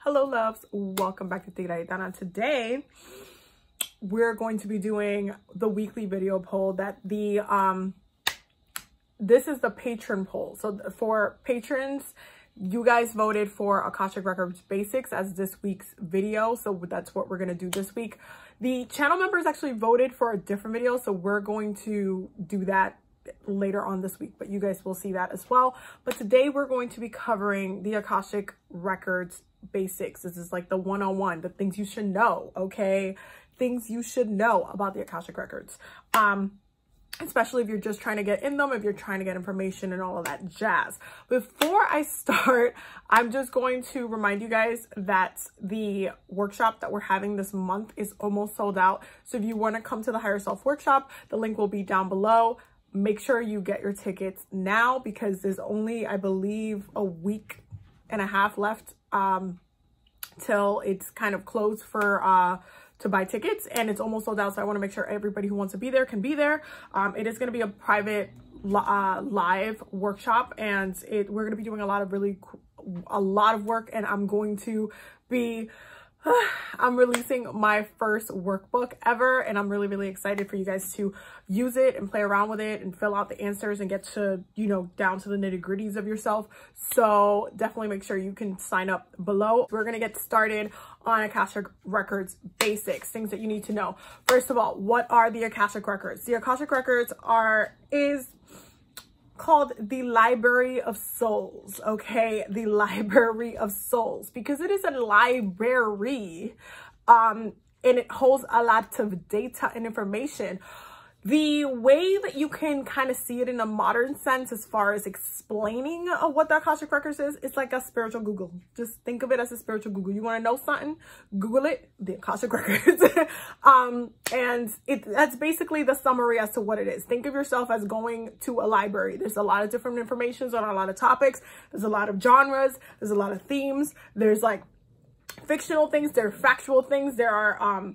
Hello loves, welcome back to TigeraGitana. Today we're going to be doing the weekly video poll that this is the patron poll. So for patrons, you guys voted for Akashic Records Basics as this week's video, so that's what we're going to do this week. The channel members actually voted for a different video, so we're going to do that later on this week, but you guys will see that as well. But today we're going to be covering the Akashic Records Basics. This is like the 101, the things you should know, okay? Things you should know about the Akashic Records. Especially if you're just trying to get in them, if you're trying to get information and all of that jazz. Before I start, I'm just going to remind you guys that the workshop that we're having this month is almost sold out. So if you want to come to the Higher Self workshop, the link will be down below. Make sure you get your tickets now because there's only, I believe, a week and a half left till it's kind of closed for to buy tickets, and it's almost sold out. So I want to make sure everybody who wants to be there can be there. It is going to be a private live workshop, and we're going to be doing a lot of work, and I'm going to be I'm releasing my first workbook ever, and I'm really excited for you guys to use it and play around with it and fill out the answers and get to, you know, down to the nitty-gritties of yourself. So definitely make sure you can sign up below. We're going to get started on Akashic Records Basics, things that you need to know. First of all, what are the Akashic Records? The Akashic Records is called the Library of Souls, okay? The Library of Souls, because it is a library, and it holds a lot of data and information. The way that you can kind of see it in a modern sense as far as explaining what the Akashic Records is, it's like a spiritual Google. Just think of it as a spiritual Google. You want to know something? Google it, the Akashic Records. And that's basically the summary as to what it is. Think of yourself as going to a library. There's a lot of different information on a lot of topics. There's a lot of genres. There's a lot of themes. There's like fictional things. There are factual things. There are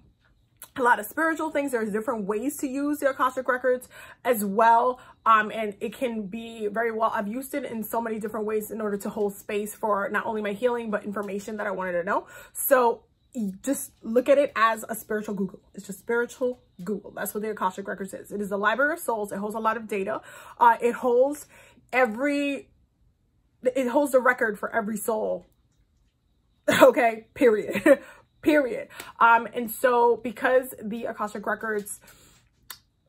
a lot of spiritual things. There's different ways to use the Akashic Records as well. And it can be very well, I've used it in so many different ways in order to hold space for not only my healing, but information that I wanted to know. So just look at it as a spiritual Google. It's just spiritual Google. That's what the Akashic Records is. It is a library of souls. It holds a lot of data. It holds the record for every soul. Okay, period. Period. And so because the Akashic Records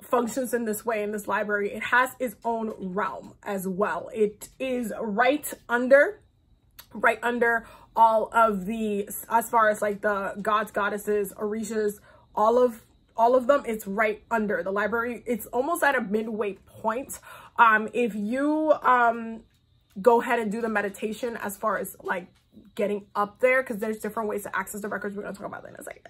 functions in this way, in this library, it has its own realm as well. It is right under all of the, as far as like the gods, goddesses, orishas, all of them, it's right under the library. It's almost at a midway point. If you go ahead and do the meditation as far as like getting up there, because there's different ways to access the records. We're going to talk about that in a second,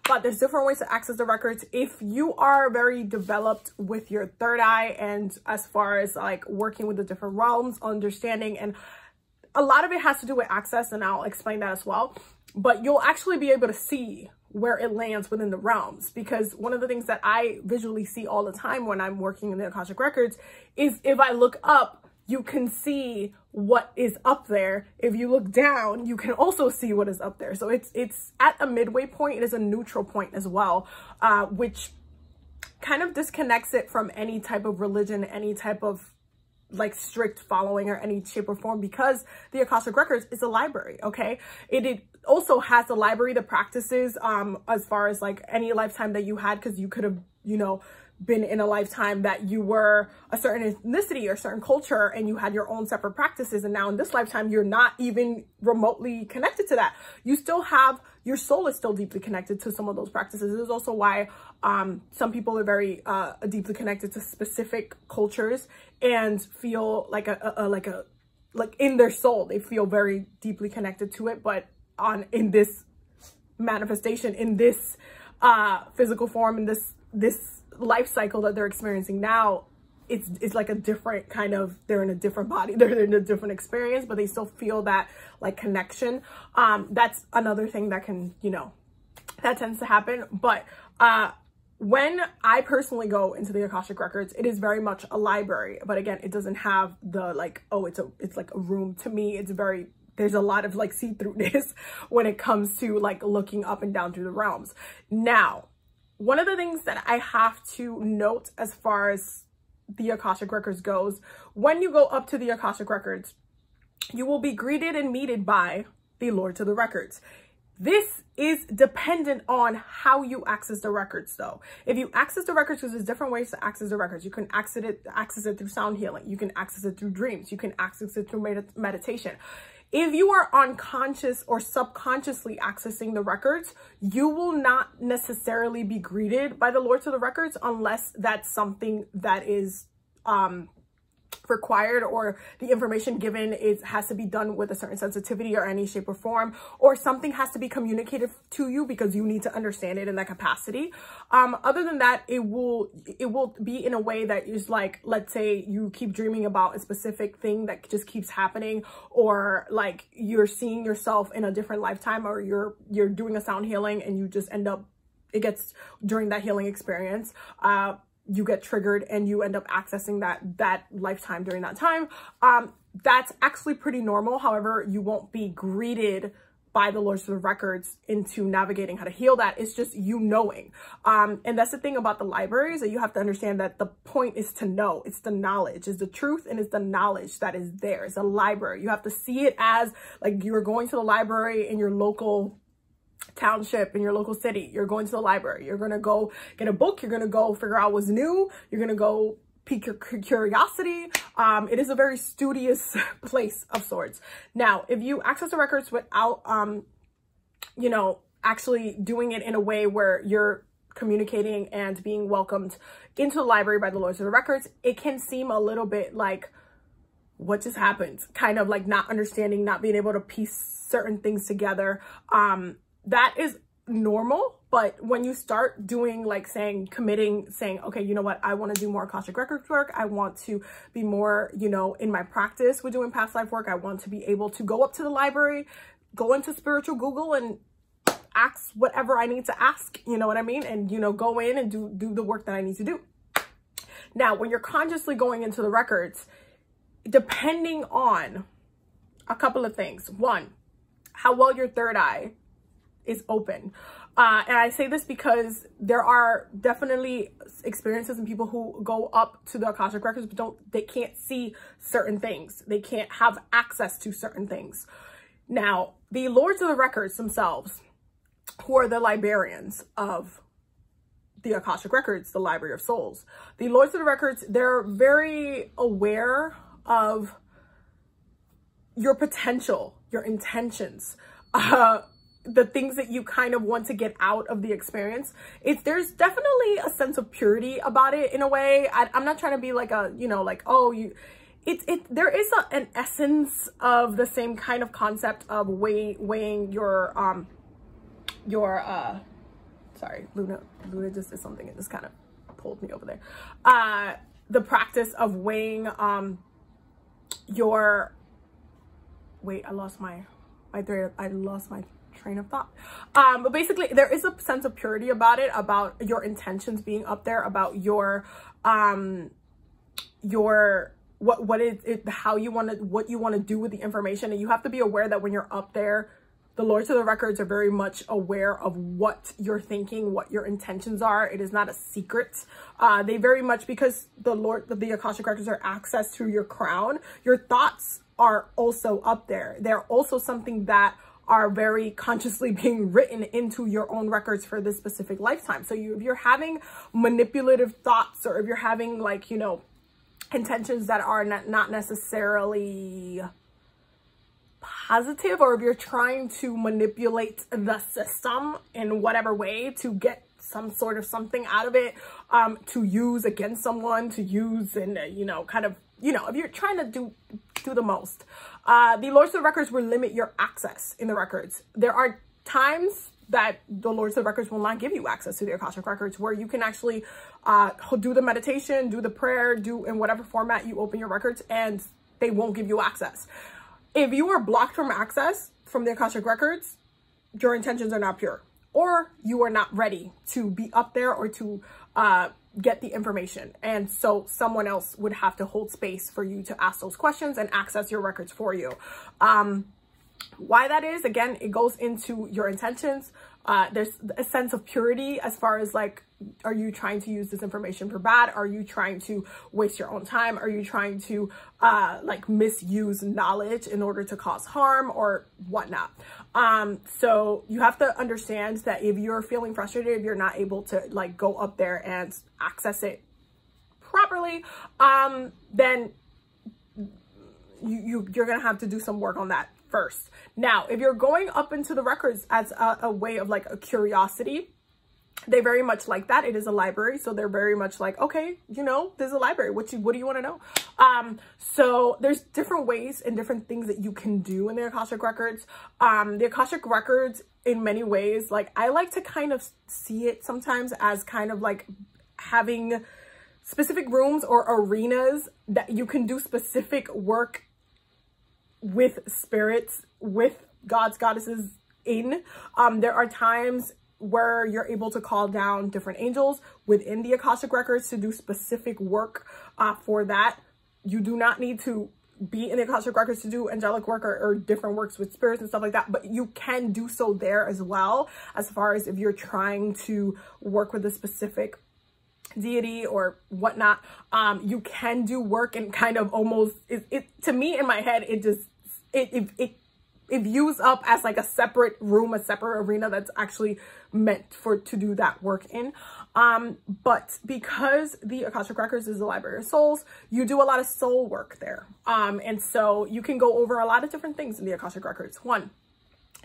but there's different ways to access the records. If you are very developed with your third eye, and as far as like working with the different realms, understanding, and a lot of it has to do with access, and I'll explain that as well, but you'll actually be able to see where it lands within the realms, because one of the things that I visually see all the time when I'm working in the Akashic Records is if I look up, you can see what is up there. If you look down, you can also see what is up there. So it's at a midway point. It is a neutral point as well, which kind of disconnects it from any type of religion, any type of like strict following or any shape or form, because the Akashic Records is a library, okay? It also has a library that practices as far as like any lifetime that you had, because you could have, you know, been in a lifetime that you were a certain ethnicity or certain culture and you had your own separate practices, and now in this lifetime you're not even remotely connected to that. You still have, your soul is still deeply connected to some of those practices. This is also why some people are very deeply connected to specific cultures and feel like like in their soul they feel very deeply connected to it, but in this manifestation, in this physical form, in this life cycle that they're experiencing now, it's like a different kind of, they're in a different body, they're in a different experience, but they still feel that like connection. That's another thing that can, you know, that tends to happen. But when I personally go into the Akashic Records, it is very much a library, but again, it doesn't have the like, oh, it's like a room. To me, it's very there's a lot of like see-throughness when it comes to like looking up and down through the realms. Now, one of the things that I have to note as far as the Akashic Records goes, when you go up to the Akashic Records, you will be greeted and meted by the Lords of the Records. This is dependent on how you access the records though. If you access the records, because there's different ways to access the records. You can access it through sound healing. You can access it through dreams. You can access it through meditation. If you are unconscious or subconsciously accessing the records, you will not necessarily be greeted by the Lords of the Records unless that's something that is required, or the information given has to be done with a certain sensitivity or any shape or form, or something has to be communicated to you because you need to understand it in that capacity. Other than that, it will be in a way that is like, let's say you keep dreaming about a specific thing that just keeps happening, or like you're seeing yourself in a different lifetime, or you're doing a sound healing and you just end up, it gets during that healing experience, you get triggered and you end up accessing that lifetime during that time. That's actually pretty normal. However, you won't be greeted by the Lords of the Records into navigating how to heal that. It's just you knowing. And that's the thing about the libraries, that you have to understand that the point is to know. It's the knowledge, it's the truth, and it's the knowledge that is there. It's a library. You have to see it as like you're going to the library in your local township, in your local city. You're going to the library. You're going to go get a book. You're going to go figure out what's new. You're going to go pique your curiosity. It is a very studious place of sorts. Now, if you access the records without, you know, actually doing it in a way where you're communicating and being welcomed into the library by the Lords of the Records, it can seem a little bit like, what just happened? Kind of like not understanding, not being able to piece certain things together. That is normal, but when you start doing, like saying, okay, you know what, I want to do more Akashic Records work. I want to be more, you know, in my practice with doing past life work. I want to be able to go up to the library, go into spiritual Google and ask whatever I need to ask, you know what I mean? And, you know, go in and do the work that I need to do. Now, when you're consciously going into the records, depending on a couple of things. One, how well your third eye is open. And I say this because there are definitely experiences and people who go up to the Akashic Records, but they can't see certain things. They can't have access to certain things. Now, the Lords of the Records themselves, who are the librarians of the Akashic Records, the Library of Souls, the Lords of the Records, they're very aware of your potential, your intentions, the things that you kind of want to get out of the experience. There's definitely a sense of purity about it in a way. I'm not trying to be like a, you know, like, oh, there is an essence of the same kind of concept of weighing your sorry, Luna just did something and just kind of pulled me over there. The practice of weighing wait, I lost my train of thought. But basically there is a sense of purity about it, about your intentions being up there, about your what you want to do with the information. And you have to be aware that when you're up there, the Lords of the Records are very much aware of what you're thinking, what your intentions are. It is not a secret. They very much, because the Akashic Records are accessed through your crown, your thoughts are also up there. They're also something that are very consciously being written into your own records for this specific lifetime. So if you're having manipulative thoughts, or if you're having, like, you know, intentions that are not necessarily positive, or if you're trying to manipulate the system in whatever way to get some sort of something out of it, to use against someone, to use and, you know, kind of, you know, if you're trying to do the most, the Lords of the Records will limit your access in the records. There are times that the Lords of the Records will not give you access to the Akashic Records, where you can actually do the meditation, do the prayer, do in whatever format you open your records, and they won't give you access. If you are blocked from access from the Akashic Records, your intentions are not pure, or you are not ready to be up there or to get the information. And so someone else would have to hold space for you to ask those questions and access your records for you. Why that is, again, it goes into your intentions. There's a sense of purity as far as like, are you trying to use this information for bad? Are you trying to waste your own time? Are you trying to like misuse knowledge in order to cause harm or whatnot? So you have to understand that if you're feeling frustrated, if you're not able to like go up there and access it properly, then you're gonna have to do some work on that first. Now, if you're going up into the records as a way of like a curiosity, they very much like that. It is a library, so they're very much like, okay, you know, there's a library. What do you want to know? So there's different ways and different things that you can do in the Akashic records. The Akashic records, in many ways, like I like to kind of see it sometimes as kind of like having specific rooms or arenas that you can do specific work with spirits, with gods, goddesses in. There are times where you're able to call down different angels within the Akashic records to do specific work for that. You do not need to be in the Akashic records to do angelic work or different works with spirits and stuff like that, but you can do so there as well, as far as if you're trying to work with a specific deity or whatnot. You can do work and kind of almost, it to me in my head, it views up as like a separate room, a separate arena that's actually meant to do that work in. But because the Akashic records is the library of souls, you do a lot of soul work there. And so you can go over a lot of different things in the Akashic records. 1,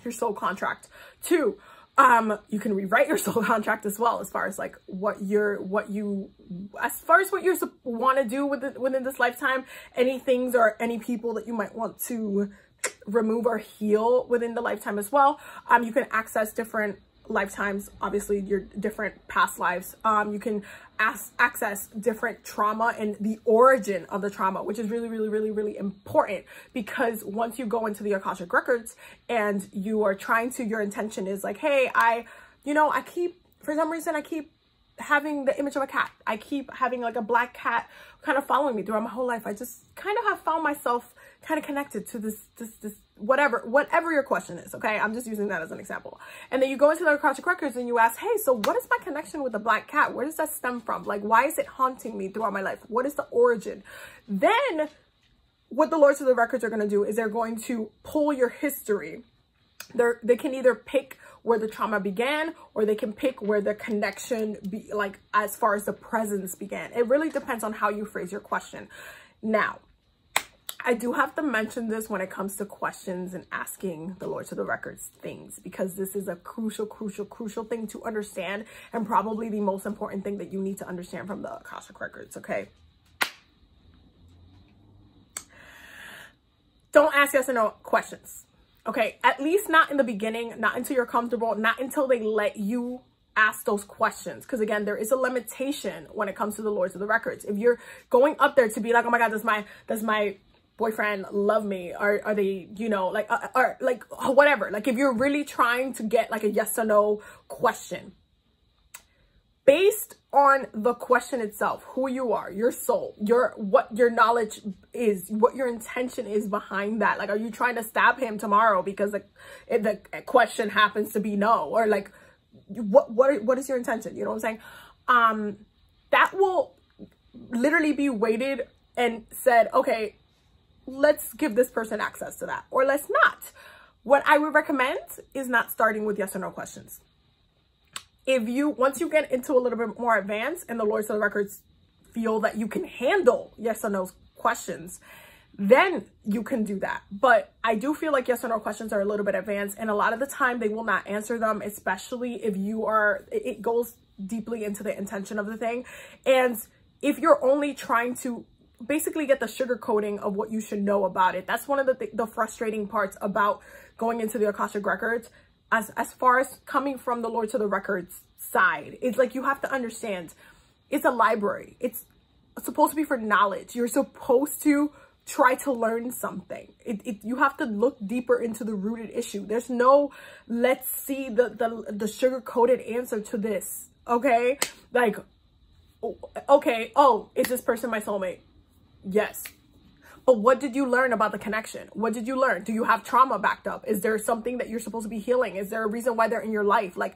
your soul contract. 2, you can rewrite your soul contract as well, as far as like what you want to do within this lifetime, any things or any people that you might want to remove or heal within the lifetime as well. You can access different lifetimes, obviously your different past lives. You can access different trauma and the origin of the trauma, which is really, really, really, really important, because once you go into the Akashic records and you are trying to, your intention is like, hey, for some reason I keep having the image of a cat. I keep having like a black cat kind of following me throughout my whole life. I just kind of have found myself kind of connected to this whatever your question is. Okay, I'm just using that as an example. And then you go into the Akashic records and you ask, hey, so what is my connection with the black cat? Where does that stem from? Like, why is it haunting me throughout my life? What is the origin? Then what the Lords of the Records are going to do is they're going to pull your history. They can either pick where the trauma began, or they can pick where the connection like as far as the presence began. It really depends on how you phrase your question. Now, I do have to mention this when it comes to questions and asking the Lords of the Records things, because this is a crucial thing to understand, and probably the most important thing that you need to understand from the Akashic records. Okay, don't ask yes or no questions. Okay, at least not in the beginning, not until you're comfortable, not until they let you ask those questions. Because again, there is a limitation when it comes to the Lords of the Records. If you're going up there to be like, oh my God, does my boyfriend love me? Are they, like, or like whatever. Like if you're really trying to get like a yes or no question, based on the question itself, who you are, your soul, what your knowledge is, what your intention is behind that. Like, are you trying to stab him tomorrow because the question happens to be no? Or like, what is your intention? You know what I'm saying? That will literally be weighted and said, okay, let's give this person access to that, or let's not. What I would recommend is not starting with yes or no questions. Once you get into a little bit more advanced and the Lords of the Records feel that you can handle yes or no questions, then you can do that. But I do feel like yes or no questions are a little bit advanced, and a lot of the time they will not answer them, especially if it goes deeply into the intention of the thing. And if you're only trying to basically get the sugar coating of what you should know about it, that's one of the frustrating parts about going into the Akashic records. As far as coming from the Lords of the Records side, it's like you have to understand it's a library. It's supposed to be for knowledge. You're supposed to try to learn something. You have to look deeper into the rooted issue. There's no let's see the sugar-coated answer to this. Okay, like, okay, oh, is this person my soulmate? Yes. But what did you learn about the connection? What did you learn? Do you have trauma backed up? Is there something that you're supposed to be healing? Is there a reason why they're in your life? Like,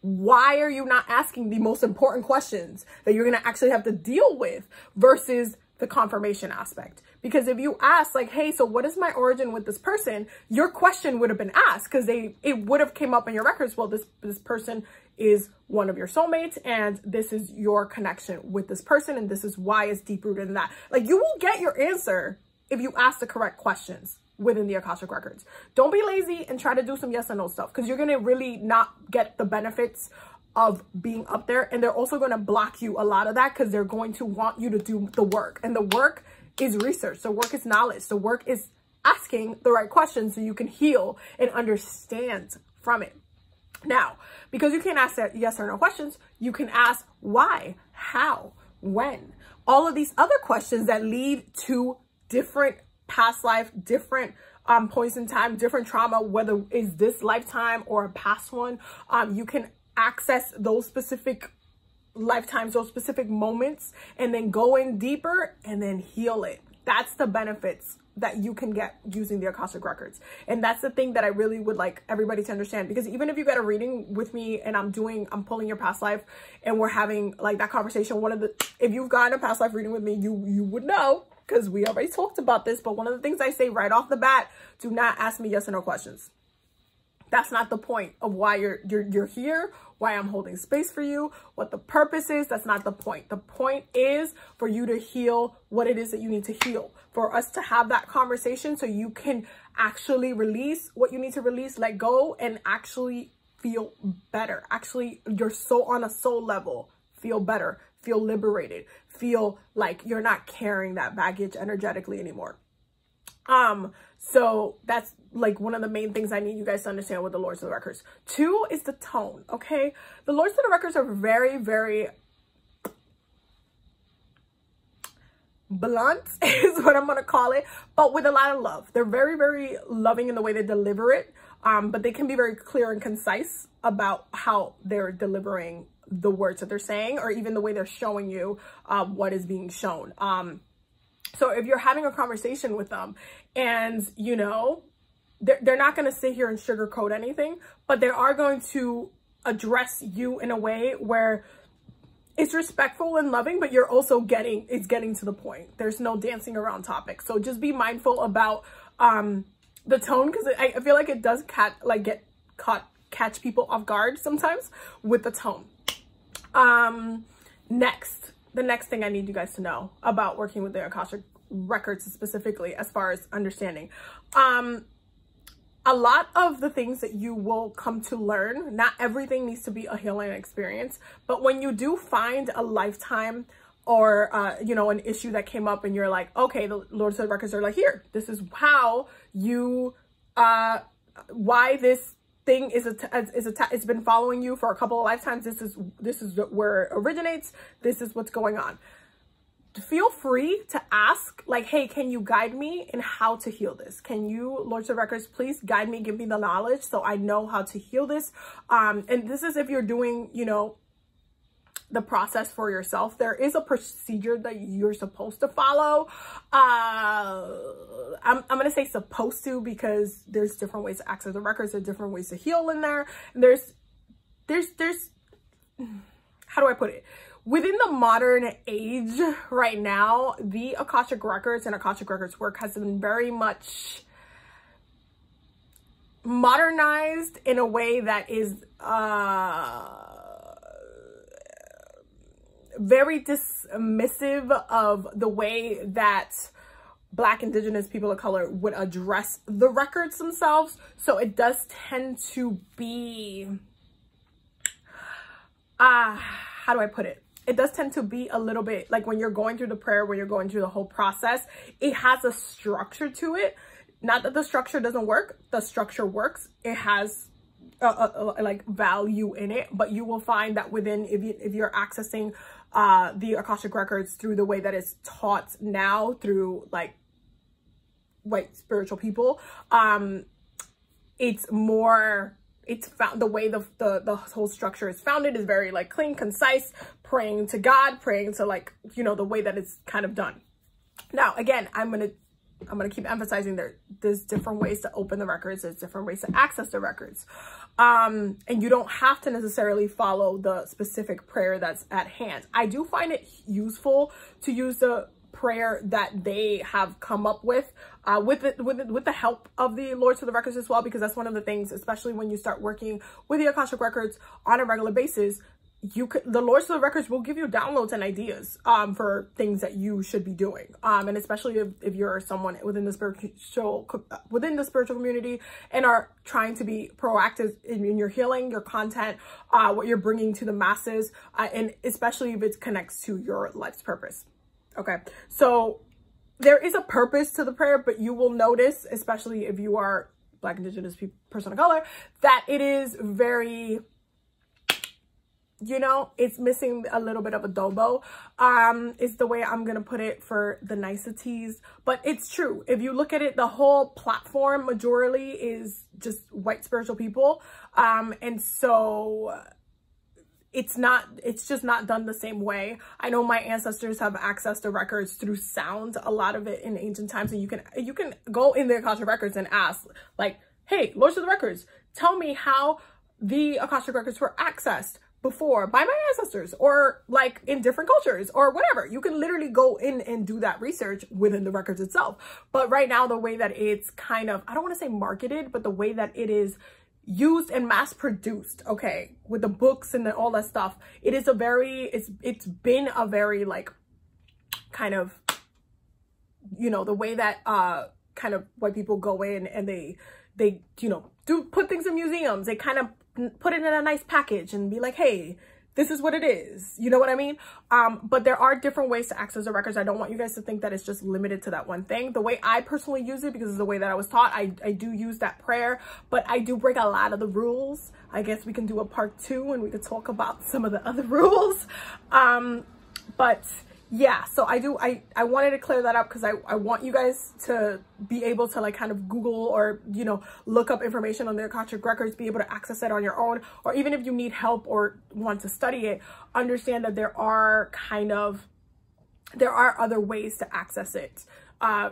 why are you not asking the most important questions that you're going to actually have to deal with versus the confirmation aspect? Because if you ask like, hey, so what is my origin with this person? Your question would have been asked because it would have came up in your records. Well, this person is one of your soulmates and this is your connection with this person. And this is why it's deep rooted in that. Like, you will get your answer if you ask the correct questions within the Akashic records. Don't be lazy and try to do some yes and no stuff, because you're going to really not get the benefits of being up there. And they're also going to block you a lot of that because they're going to want you to do the work. And the work is research. The work is knowledge. The work is asking the right questions so you can heal and understand from it. Now, because you can't ask that yes or no questions, you can ask why, how, when, all of these other questions that lead to different past life, different points in time, different trauma, whether it's this lifetime or a past one. You can access those specific lifetimes, those specific moments, and then go in deeper and then heal it. That's the benefits that you can get using the Akashic records. And that's the thing that I really would like everybody to understand, because even if you get a reading with me and I'm pulling your past life and we're having like that conversation, if you've gotten a past life reading with me, you would know, because we already talked about this. But one of the things I say right off the bat, do not ask me yes or no questions. That's not the point of why you're here, why I'm holding space for you, what the purpose is. That's not the point. The point is for you to heal what it is that you need to heal, for us to have that conversation so you can actually release what you need to release, let go, and actually feel better. Actually, you're so on a soul level, feel better, feel liberated, feel like you're not carrying that baggage energetically anymore. So that's like one of the main things I need you guys to understand with the Lords of the Records. 2 is the tone, okay? The Lords of the Records are very, very blunt is what I'm going to call it, but with a lot of love. They're very, very loving in the way they deliver it, but they can be very clear and concise about how they're delivering the words that they're saying, or even the way they're showing you what is being shown. So if you're having a conversation with them and, you know, they're not going to sit here and sugarcoat anything, but they are going to address you in a way where it's respectful and loving, but you're also getting to the point. There's no dancing around topics. So just be mindful about the tone, because I feel like it does catch people off guard sometimes with the tone. The next thing I need you guys to know about working with the Akashic records specifically, as far as understanding, a lot of the things that you will come to learn, not everything needs to be a healing experience, but when you do find a lifetime or, you know, an issue that came up and you're like, okay, the Lords of the Records are like, here, this is how you, why this thing it's been following you for a couple of lifetimes. This is where it originates. This is what's going on. Feel free to ask, like, hey, can you guide me in how to heal this? Can you, Lords of Records, please guide me, give me the knowledge so I know how to heal this. And this is if you're doing, you know, the process for yourself. There is a procedure that you're supposed to follow. I'm going to say supposed to, because there's different ways to access the records. There's different ways to heal in there. And there's, how do I put it? Within the modern age right now, the Akashic records and Akashic records work has been very much modernized in a way that is, very dismissive of the way that Black, Indigenous, people of color would address the records themselves. So it does tend to be, how do I put it? It does tend to be a little bit like when you're going through the prayer, when you're going through the whole process, it has a structure to it. Not that the structure doesn't work. The structure works. It has like value in it, but you will find that within, if you're accessing the Akashic records through the way that it's taught now through like white spiritual people, it's more, it's found, the way the whole structure is founded is very like clean, concise, praying to God, praying to, like, you know, the way that it's kind of done. Now, again, I'm going to I'm going to keep emphasizing there's different ways to open the records. There's different ways to access the records. And you don't have to necessarily follow the specific prayer that's at hand. I do find it useful to use the prayer that they have come up with the help of the Lords of the Records as well, because that's one of the things, especially when you start working with the Akashic Records on a regular basis, the Lords of the Records will give you downloads and ideas for things that you should be doing, and especially if you're someone within the spiritual community and are trying to be proactive in your healing, your content, what you're bringing to the masses, and especially if it connects to your life's purpose. Okay, so there is a purpose to the prayer, but you will notice, especially if you are Black, Indigenous person of color, that it is very, you know, it's missing a little bit of adobo, is the way I'm gonna put it for the niceties. But it's true. If you look at it, the whole platform majorly is just white spiritual people. And so it's just not done the same way. I know my ancestors have access to records through sound, a lot of it in ancient times, and you can go in the Akashic Records and ask, like, hey, Lords of the Records, tell me how the Akashic Records were accessed before by my ancestors, or like in different cultures or whatever. You can literally go in and do that research within the records itself. But right now, the way that it's kind of, I don't want to say marketed, but the way that it is used and mass produced, okay, with the books and all that stuff, it is a very, it's been a very like kind of, you know, the way that kind of white people go in and they you know, do put things in museums. They kind of put it in a nice package and be like, hey, this is what it is. You know what I mean? But there are different ways to access the records. I don't want you guys to think that it's just limited to that one thing. The way I personally use it, because it's the way that I was taught, I do use that prayer, but I do break a lot of the rules. I guess we can do a part 2 and we could talk about some of the other rules. But yeah, so I wanted to clear that up because I want you guys to be able to like kind of Google or, you know, look up information on the Akashic Records, be able to access it on your own, or even if you need help or want to study it, understand that there are other ways to access it.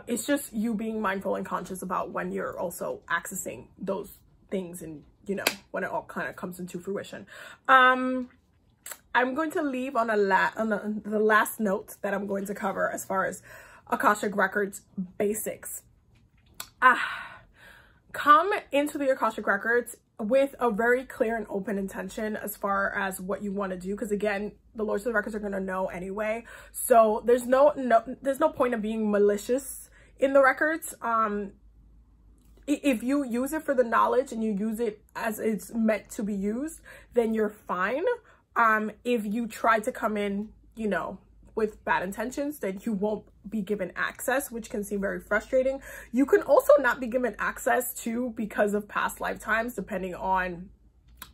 It's just you being mindful and conscious about when you're also accessing those things and, you know, when it all kind of comes into fruition. I'm going to leave on the last note that I'm going to cover as far as Akashic Records basics. Come into the Akashic Records with a very clear and open intention as far as what you want to do, because again, the Lords of the Records are going to know anyway. So there's no point of being malicious in the records. If you use it for the knowledge and you use it as it's meant to be used, then you're fine. If you try to come in, you know, with bad intentions, then you won't be given access, which can seem very frustrating. You can also not be given access to because of past lifetimes, depending on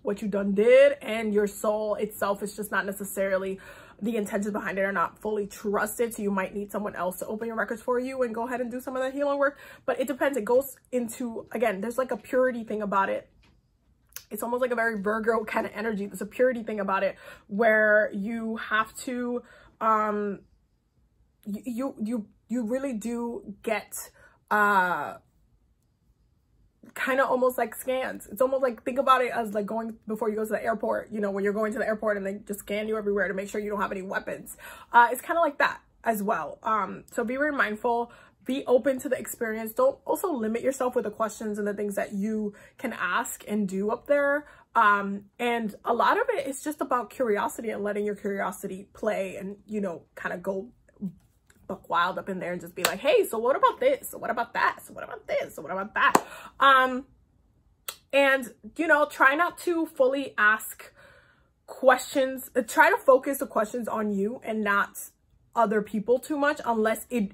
what you done did, and your soul itself is just not necessarily, the intentions behind it are not fully trusted. So you might need someone else to open your records for you and go ahead and do some of the healing work. But it depends. It goes into, again, there's like a purity thing about it. It's almost like a very Virgo kind of energy. There's a purity thing about it where you have to, you really do get, kind of almost like scans. It's almost like, think about it as like going before you go to the airport, you know, when you're going to the airport and they just scan you everywhere to make sure you don't have any weapons. It's kind of like that as well. So be very mindful. Be open to the experience. Don't also limit yourself with the questions and the things that you can ask and do up there. And a lot of it is just about curiosity and letting your curiosity play and, you know, kind of go buck wild up in there and just be like, hey, so what about this? So what about that? So what about this? So what about that? And, you know, try not to fully ask questions. Try to focus the questions on you and not other people too much, unless it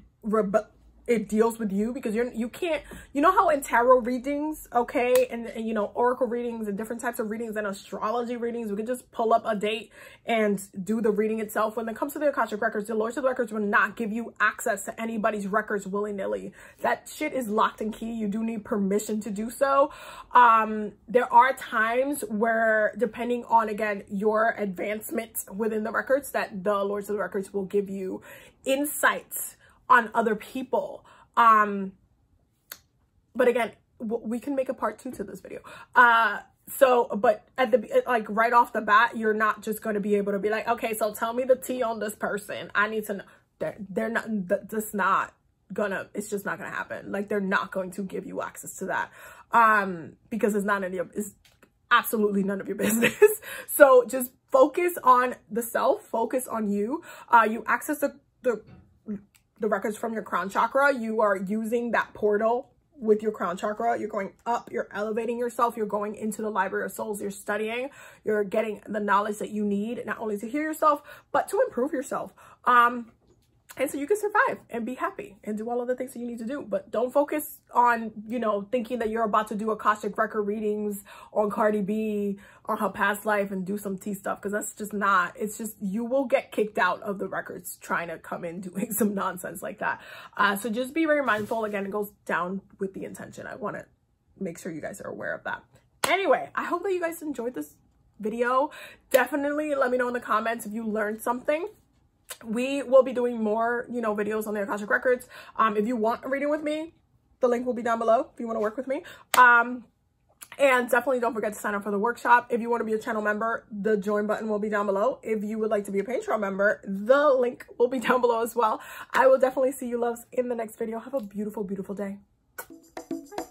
deals with you, because you can't, you know how in tarot readings, okay, and you know, oracle readings and different types of readings and astrology readings, we can just pull up a date and do the reading itself. When it comes to the Akashic Records, the Lords of the Records will not give you access to anybody's records willy-nilly. That shit is locked and key. You do need permission to do so. There are times where, depending on, again, your advancement within the records, that the Lords of the Records will give you insights on other people. But again, we can make a part 2 to this video. But at the, like, right off the bat, you're not just going to be able to be like, okay, so tell me the tea on this person. I need to know. They're not, that's not gonna, it's just not gonna happen. Like, they're not going to give you access to that, because it's not any of, it's absolutely none of your business. So just focus on the self, focus on you. You access the records from your crown chakra. You are using that portal with your crown chakra. You're going up, you're elevating yourself, you're going into the library of souls, you're studying, you're getting the knowledge that you need, not only to heal yourself, but to improve yourself. And so you can survive and be happy and do all of the things that you need to do. But don't focus on, you know, thinking that you're about to do Akashic record readings on Cardi B or her past life and do some tea stuff, because that's just not, it's just, you will get kicked out of the records trying to come in doing some nonsense like that. So just be very mindful. Again, it goes down with the intention. I want to make sure you guys are aware of that. Anyway, I hope that you guys enjoyed this video. Definitely let me know in the comments if you learned something. We will be doing more, you know, videos on the Akashic records. If you want a reading with me, the link will be down below if you want to work with me. And definitely don't forget to sign up for the workshop. If you want to be a channel member, the join button will be down below. If you would like to be a Patreon member, the link will be down below as well. I will definitely see you loves in the next video. Have a beautiful, beautiful day. Bye.